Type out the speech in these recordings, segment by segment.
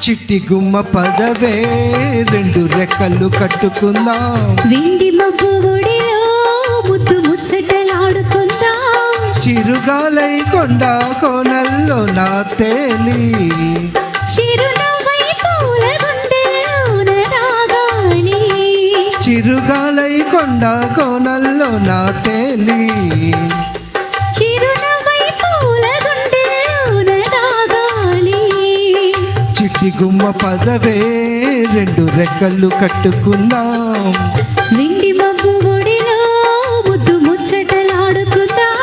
చిట్టి గుమ్మ పదవే రెండు రెక్కలు కట్టుకుందాం. వెండి మబ్బు ఒడిలో ముద్దు ముచ్చటలాడుకుందాం. చిరుగాలై కొండ కోనల్లో నా తేలి చిరునవ్వై పూల గుండెల్లోన రాగాలి. చిరుగాలై కొండ కోనల్లో నా తేలి చిరునవ్వై పూల గుండెల్లోన రాగాలి. చిట్టి గుమ్మ పదవే రెండు రెక్కలు కట్టుకుందాం. వెండి మబ్బు ఒడిలో ముద్దు ముచ్చటలాడుకుందాం.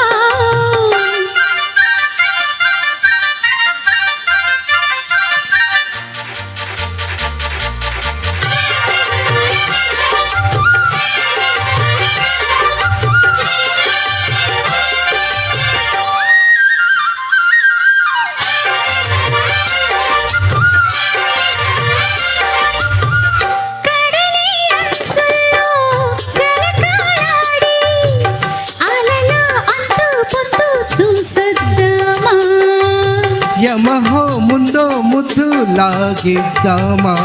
యమహో ముందో ముద్దు లాగిద్దామా.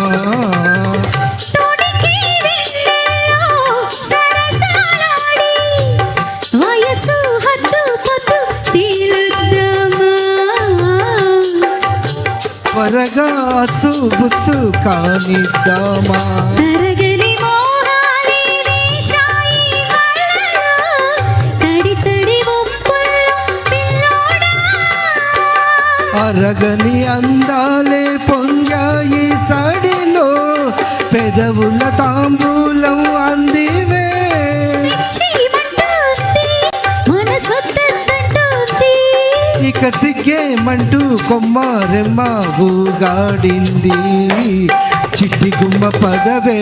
త్వరగా సుబుసు కానిద్దామా. అరగని అందాలే పొంగాయి సడిలో పెదవుల తాంబూలం అందివే. ఇక సిగ్గేమంటూ కొమ్మ రెమ్మ ఊగాడింది. చిట్టి గుమ్మ పదవే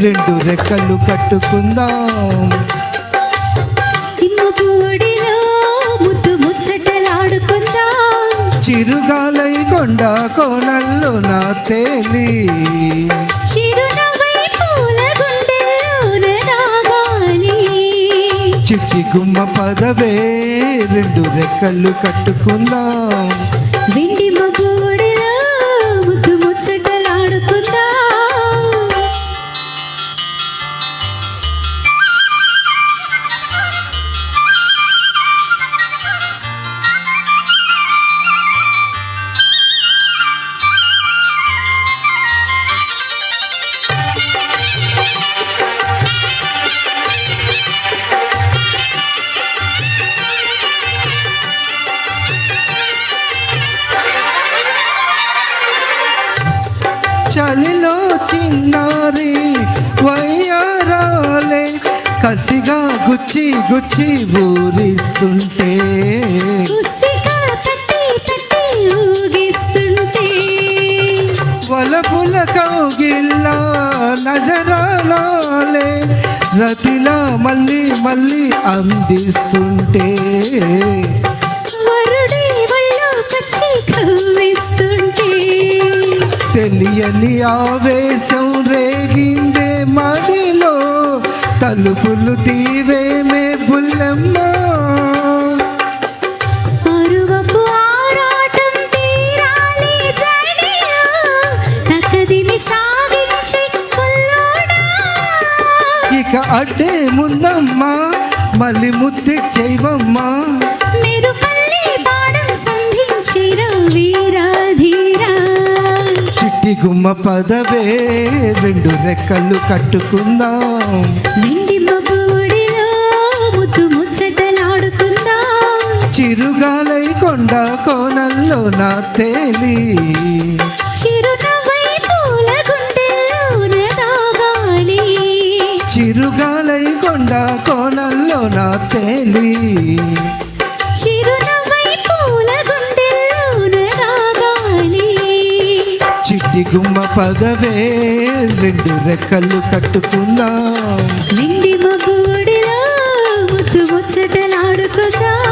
రెండు రెక్కలు కట్టుకుందాం. చిరుగాలై కొండ కోనల్లో నా తేలి చిరునవ్వై పూల గుండెల్లోన రాగాలి. చిట్టి గుమ్మ పదవే రెండు రెక్కలు కట్టుకుందాం. వెండి మబ్బు ఒడిలో ముద్దు ముచ్చటలాడుకుందాం. చలిలో చిన్నారి వయ్యారాలే కసిగా గుచ్చి గుచ్చి ఊరిస్తుంటే. వలపుల కౌగిల్లా నజరాలే రతిలా మళ్ళీ మళ్ళీ అందిస్తుంటే. తెలియని ఆవేశం రేగిందే మదిలో తలుపులు తీవేమే బుల్లెమ్మ. ఇక అడ్డే ముందమ్మా మళ్ళీ ముద్దు చేయవమ్మా. చిట్టి గుమ్మ పదవే రెండు రెక్కలు కట్టుకుందాం. వెండి మబ్బు ఒడిలో ముద్దు ముచ్చటలాడుకుందాం. చిరుగాలై కొండ కోనల్లో నా తేలి చిరునవ్వై పూల గుండెల్లోన రాగాలి. చిరుగాలై కొండ కోనల్లో నా తేలి చిరునవ్వై పూల గుండెల్లోన రాగాలి. చిట్టి గుమ్మ పదవే రెండు రెక్కలు కట్టుకుందాం. వెండి మబ్బు ఒడిలో ముద్దు ముచ్చటలాడుకుందాం.